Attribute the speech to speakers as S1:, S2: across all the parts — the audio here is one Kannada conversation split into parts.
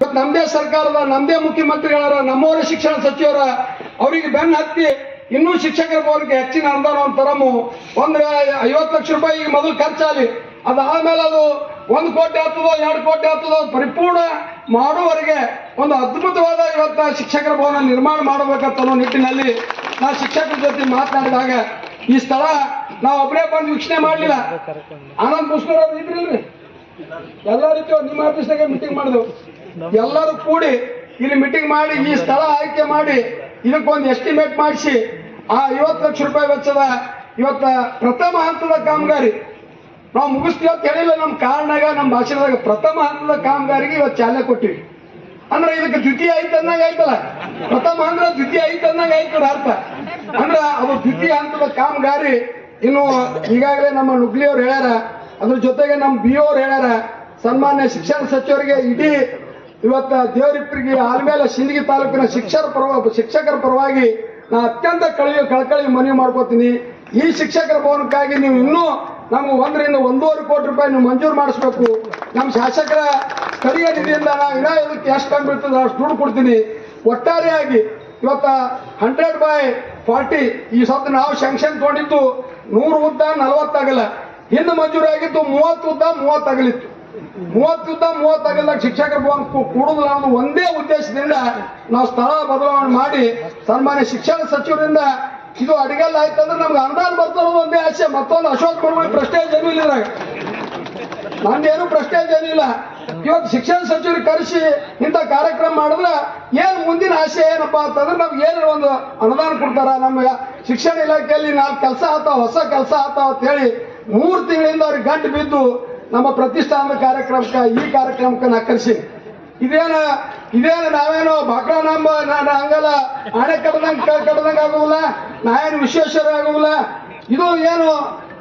S1: ಇವತ್ತು ನಮ್ಮದೇ ಸರ್ಕಾರದ ನಮ್ಮದೇ ಮುಖ್ಯಮಂತ್ರಿಗಳ ನಮ್ಮವರೇ ಶಿಕ್ಷಣ ಸಚಿವರ ಅವರಿಗೆ ಬೆನ್ನು ಹತ್ತಿ ಇನ್ನೂ ಶಿಕ್ಷಕರ ಬೋರ್ಗೆ ಹೆಚ್ಚಿನ ಅನುದಾನ ತರಮು ಒಂದು 50 ಲಕ್ಷ ರೂಪಾಯಿ ಈಗ ಮೊದಲು ಖರ್ಚಾಗಲಿ, ಅದಾದ್ಮೇಲೆ ಅದು 1 ಕೋಟಿ ಆಗ್ತದೋ 2 ಕೋಟಿ ಆಗ್ತದೋ ಪರಿಪೂರ್ಣ ಮಾಡುವವರೆಗೆ ಒಂದು ಅದ್ಭುತವಾದ ಇವತ್ತು ಶಿಕ್ಷಕರ ಭವನ ನಿರ್ಮಾಣ ಮಾಡಬೇಕಂತ ಅನ್ನೋ ನಿಟ್ಟಿನಲ್ಲಿ ನಾವು ಶಿಕ್ಷಕರ ಜೊತೆ ಮಾತನಾಡಿದಾಗ ಈ ಸ್ಥಳ ನಾವು ಒಬ್ಬರೇ ಬಂದು ವೀಕ್ಷಣೆ ಮಾಡಲಿಲ್ಲ. ಆನಂದ್ ಮುಸ್ಕೂರ್ ಅವ್ರು ಇದ್ರಿಲ್ರಿ, ಎಲ್ಲರಿಗೂ ನಿಮ್ಮ ಆಫೀಸ್ನಾಗೆ ಮೀಟಿಂಗ್ ಮಾಡಿದೆವು. ಎಲ್ಲರೂ ಕೂಡಿ ಇಲ್ಲಿ ಮೀಟಿಂಗ್ ಮಾಡಿ ಈ ಸ್ಥಳ ಆಯ್ಕೆ ಮಾಡಿ ಇದಕ್ಕೊಂದು ಎಸ್ಟಿಮೇಟ್ ಮಾಡಿಸಿ ಆ 50 ಲಕ್ಷ ರೂಪಾಯಿ ವೆಚ್ಚದ ಇವತ್ತ ಪ್ರಥಮ ಹಂತದ ಕಾಮಗಾರಿ ನಾವು ಮುಗಿಸ್ತೀವಿ ಅಂತ ಹೇಳಿಲ್ಲ. ನಮ್ಮ ಕಾರಣಾಗ ನಮ್ಮ ಭಾಷಣದಾಗ ಪ್ರಥಮ ಹಂತದ ಕಾಮಗಾರಿಗೆ ಇವತ್ತು ಚಾಲನೆ ಕೊಟ್ಟಿವಿ. ಅಂದ್ರೆ ಇದಕ್ಕೆ ದ್ವಿತೀಯ ಐತೆ ಅನ್ನಂಗ ಆಯ್ತಲ್ಲ, ಪ್ರಥಮ ಅಂದ್ರೆ ದ್ವಿತೀಯ ಐತೆ ಅನ್ನಂಗ ಆಯ್ತದ ಅರ್ಥ. ಅಂದ್ರೆ ಅದು ದ್ವಿತೀಯ ಹಂತದ ಕಾಮಗಾರಿ ಇನ್ನು ಈಗಾಗಲೇ ನಮ್ಮ ನುಗ್ಲಿ ಅವ್ರು ಹೇಳ್ಯಾರ, ಅದ್ರ ಜೊತೆಗೆ ನಮ್ಮ ಬಿ ಅವ್ರು ಹೇಳ್ಯಾರ. ಸನ್ಮಾನ್ಯ ಶಿಕ್ಷಣ ಸಚಿವರಿಗೆ ಇಡೀ ಇವತ್ತ ದೇವರಿಪ್ಪರಿಗೆ ಆಲ್ಮೇಲೆ ಸಿಂದಗಿ ತಾಲೂಕಿನ ಶಿಕ್ಷಕರ ಪರವಾಗಿ ನಾ ಅತ್ಯಂತ ಕಳಕಳಿ ಮನವಿ ಮಾಡ್ಕೋತೀನಿ. ಈ ಶಿಕ್ಷಕರ ಭವನಕ್ಕಾಗಿ ನೀವು ಇನ್ನೂ ನಮ್ಗೆ 1 ರಿಂದ 1.5 ಕೋಟಿ ರೂಪಾಯಿ ನೀವು ಮಂಜೂರು ಮಾಡಿಸ್ಬೇಕು. ನಮ್ಮ ಶಾಸಕರ ಸ್ಥಳೀಯ ನಿಧಿಯಿಂದ ನಾವು ಇನ್ನೂ ಇದಕ್ಕೆ ಎಷ್ಟು ಕಮ್ಮಿ ಬೀಳ್ತದೆ ಅಷ್ಟು ದುಡ್ಡು ಕೊಡ್ತೀನಿ. ಒಟ್ಟಾರೆಯಾಗಿ ಇವತ್ತ 100/40 ಈ ಸತ್ತು ನಾವು ಶಾಂಕ್ಷನ್ ತೊಗೊಂಡಿದ್ದು 100 ಉದ್ದ 40 ಆಗಲ್ಲ, ಹಿಂದೆ ಮಂಜೂರಾಗಿದ್ದು 30 ಉದ್ದ 30 ಆಗಲಿತ್ತು. 30 ಉದ್ದ 30 ಆಗಲ್ದಾಗ ಶಿಕ್ಷಕರ ಭವನ ಕೂಡುದು ಅನ್ನೋ ಒಂದೇ ಉದ್ದೇಶದಿಂದ ನಾವು ಸ್ಥಳ ಬದಲಾವಣೆ ಮಾಡಿ ಸನ್ಮಾನ್ಯ ಶಿಕ್ಷಣ ಸಚಿವರಿಂದ ಇದು ಅಡಿಗೆಲ್ಲ ಆಯ್ತಂದ್ರೆ ನಮ್ಗೆ ಅನುದಾನ ಬರ್ತದೆ ಒಂದೇ ಆಸೆ. ಮತ್ತೊಂದು ಅಶೋಕ್ ಬರುವಳಿ ಪ್ರಶ್ನೆ ಏನೂ ಇಲ್ಲ, ನಂದೇನು ಪ್ರಶ್ನೆ ಏನಿಲ್ಲ. ಇವತ್ತು ಶಿಕ್ಷಣ ಸಚಿವರಿಗೆ ಕರೆಸಿ ಇಂಥ ಕಾರ್ಯಕ್ರಮ ಮಾಡಿದ್ರೆ ಏನು ಮುಂದಿನ ಆಸೆ ಏನಪ್ಪಾ ಅಂತಂದ್ರೆ ನಮ್ಗೆ ಏನು ಒಂದು ಅನುದಾನ ಕೊಡ್ತಾರ, ನಮ್ಮ ಶಿಕ್ಷಣ ಇಲಾಖೆಯಲ್ಲಿ 4 ಕೆಲಸ ಆತಾವ, ಹೊಸ ಕೆಲಸ ಆತಾವ ಅಂತ ಹೇಳಿ 3 ತಿಂಗಳಿಂದ ಅವ್ರಿಗೆ ಗಂಟು ಬಿದ್ದು ನಮ್ಮ ಪ್ರತಿಷ್ಠಾನದ ಕಾರ್ಯಕ್ರಮಕ್ಕೆ ಈ ಕಾರ್ಯಕ್ರಮಕ್ಕೆ ನಾ ಕರೆಸಿ ಇದೇನು ನಾವೇನೋ ಬಾಕ್ರ ಹಂಗಲ್ಲ ಆಣೆ ಕಡ್ದಂಗೆ ಆಗುವುಲ್ಲ, ನಾವೇನು ವಿಶ್ವೇಶ್ವರ ಆಗುವುಲ್ಲ. ಇದು ಏನು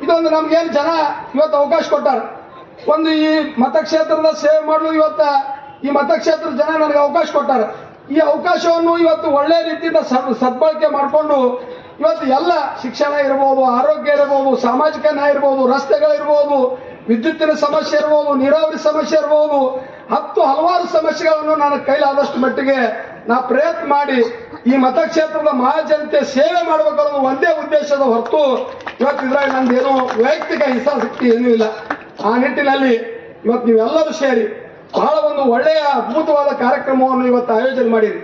S1: ಇದೊಂದು ನಮ್ಗೇನು ಜನ ಇವತ್ತು ಅವಕಾಶ ಕೊಟ್ಟಾರ. ಒಂದು ಈ ಮತಕ್ಷೇತ್ರದ ಸೇವೆ ಮಾಡಲು ಇವತ್ತ ಈ ಮತಕ್ಷೇತ್ರದ ಜನ ನನಗೆ ಅವಕಾಶ ಕೊಟ್ಟಾರ. ಈ ಅವಕಾಶವನ್ನು ಇವತ್ತು ಒಳ್ಳೆ ರೀತಿಯಿಂದ ಸದ್ಬಳಕೆ ಮಾಡಿಕೊಂಡು ಇವತ್ತು ಎಲ್ಲ ಶಿಕ್ಷಣ ಇರ್ಬೋದು, ಆರೋಗ್ಯ ಇರ್ಬೋದು, ಸಾಮಾಜಿಕ ನ್ಯಾಯ ಇರ್ಬೋದು, ರಸ್ತೆಗಳಿರ್ಬೋದು, ವಿದ್ಯುತ್ತಿನ ಸಮಸ್ಯೆ ಇರ್ಬೋದು, ನೀರಾವರಿ ಸಮಸ್ಯೆ ಇರ್ಬೋದು, ಹಲವಾರು ಸಮಸ್ಯೆಗಳನ್ನು ನಾನು ಕೈಲಾದಷ್ಟು ಮಟ್ಟಿಗೆ ನಾ ಪ್ರಯತ್ನ ಮಾಡಿ ಈ ಮತಕ್ಷೇತ್ರದ ಮಹಾಜನತೆ ಸೇವೆ ಮಾಡಬೇಕನ್ನೋದು ಒಂದೇ ಉದ್ದೇಶದ ಹೊರತು ಇವತ್ತು ಇದ್ರಾಗ ನಂದೇನು ವೈಯಕ್ತಿಕ ಹಿತಾಸಕ್ತಿ ಏನೂ ಇಲ್ಲ. ಆ ನಿಟ್ಟಿನಲ್ಲಿ ಇವತ್ತು ನೀವೆಲ್ಲರೂ ಸೇರಿ ಬಹಳ ಒಂದು ಒಳ್ಳೆಯ ಅದ್ಭುತವಾದ ಕಾರ್ಯಕ್ರಮವನ್ನು ಇವತ್ತು ಆಯೋಜನೆ ಮಾಡಿರಿ.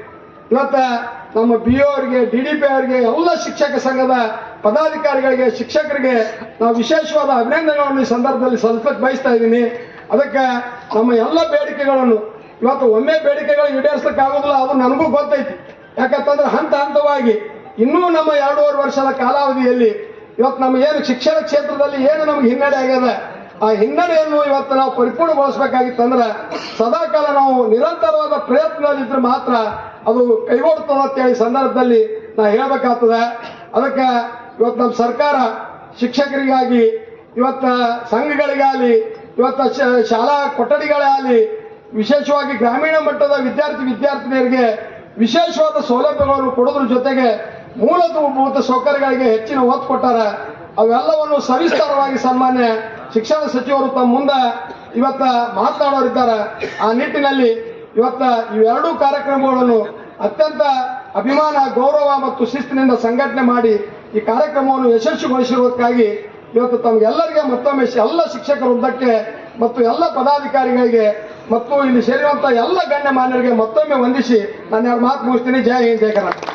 S1: ಇವತ್ತ ನಮ್ಮ ಬಿ ಅವರಿಗೆ, DDP ಅವರಿಗೆ, ಎಲ್ಲ ಶಿಕ್ಷಕ ಸಂಘದ ಪದಾಧಿಕಾರಿಗಳಿಗೆ, ಶಿಕ್ಷಕರಿಗೆ ನಾವು ವಿಶೇಷವಾದ ಅಭಿನಂದನೆಗಳನ್ನು ಈ ಸಂದರ್ಭದಲ್ಲಿ ಸಲ್ಲಿಸಲಿಕ್ಕೆ ಬಯಸ್ತಾ ಇದ್ದೀನಿ. ಅದಕ್ಕೆ ನಮ್ಮ ಎಲ್ಲ ಬೇಡಿಕೆಗಳನ್ನು ಇವತ್ತು ಒಮ್ಮೆ ಬೇಡಿಕೆಗಳು ಈಡೇರಿಸಲಿಕ್ಕೆ ಆಗೋದಿಲ್ಲ, ಅದು ನನಗೂ ಗೊತ್ತೈತಿ. ಯಾಕಂತಂದ್ರೆ ಹಂತವಾಗಿ ಇನ್ನೂ ನಮ್ಮ 2.5 ವರ್ಷದ ಕಾಲಾವಧಿಯಲ್ಲಿ ಇವತ್ತು ನಮ್ಮ ಏನು ಶಿಕ್ಷಣ ಕ್ಷೇತ್ರದಲ್ಲಿ ಏನು ನಮ್ಗೆ ಹಿನ್ನಡೆ ಆಗ್ಯದ, ಆ ಹಿನ್ನಡೆಯನ್ನು ಇವತ್ತು ನಾವು ಪರಿಪೂರ್ಣಗೊಳಿಸಬೇಕಾಗಿತ್ತಂದ್ರೆ ಸದಾಕಾಲ ನಾವು ನಿರಂತರವಾದ ಪ್ರಯತ್ನದಲ್ಲಿದ್ರೆ ಮಾತ್ರ ಅದು ಕೈಗೂಡುತ್ತದೆ ಅಂತೇಳಿ ಸಂದರ್ಭದಲ್ಲಿ ನಾ ಹೇಳಬೇಕಾಗ್ತದೆ. ಅದಕ್ಕೆ ಇವತ್ತು ನಮ್ಮ ಸರ್ಕಾರ ಶಿಕ್ಷಕರಿಗಾಗಿ ಇವತ್ತು ಸಂಘಗಳಿಗಾಗಲಿ, ಇವತ್ತು ಶಾಲಾ ಕೊಠಡಿಗಳಾಗಲಿ, ವಿಶೇಷವಾಗಿ ಗ್ರಾಮೀಣ ಮಟ್ಟದ ವಿದ್ಯಾರ್ಥಿನಿಯರಿಗೆ ವಿಶೇಷವಾದ ಸೌಲಭ್ಯಗಳನ್ನು ಕೊಡೋದ್ರ ಜೊತೆಗೆ ಮೂಲಭೂತ ಸೌಕರ್ಯಗಳಿಗೆ ಹೆಚ್ಚಿನ ಒತ್ತು ಕೊಟ್ಟಾರ. ಅವೆಲ್ಲವನ್ನು ಸವಿಸ್ತಾರವಾಗಿ ಸನ್ಮಾನ್ಯ ಶಿಕ್ಷಣ ಸಚಿವರು ತಮ್ಮ ಮುಂದೆ ಇವತ್ತ ಮಾತನಾಡೋರಿದ್ದಾರೆ. ಆ ನಿಟ್ಟಿನಲ್ಲಿ ಇವತ್ತ ಇವೆರಡೂ ಕಾರ್ಯಕ್ರಮಗಳನ್ನು ಅತ್ಯಂತ ಅಭಿಮಾನ, ಗೌರವ ಮತ್ತು ಶಿಸ್ತಿನಿಂದ ಸಂಘಟನೆ ಮಾಡಿ ಈ ಕಾರ್ಯಕ್ರಮವನ್ನು ಯಶಸ್ವಿಗೊಳಿಸಿರುವುದಕ್ಕಾಗಿ ಇವತ್ತು ತಮಗೆಲ್ಲರಿಗೆ ಮತ್ತೊಮ್ಮೆ ಎಲ್ಲ ಶಿಕ್ಷಕ ವೃಂದಕ್ಕೆ ಮತ್ತು ಎಲ್ಲ ಪದಾಧಿಕಾರಿಗಳಿಗೆ ಮತ್ತು ಇಲ್ಲಿ ಸೇರಿರುವಂತಹ ಎಲ್ಲ ಗಣ್ಯಮಾನ್ಯರಿಗೆ ಮತ್ತೊಮ್ಮೆ ವಂದಿಸಿ ನಾನು 2 ಮಾತು ಮುಗಿಸ್ತೀನಿ. ಜೈ ಹಿಂದ್, ಜೈ ಕರ್ನಾಟಕ.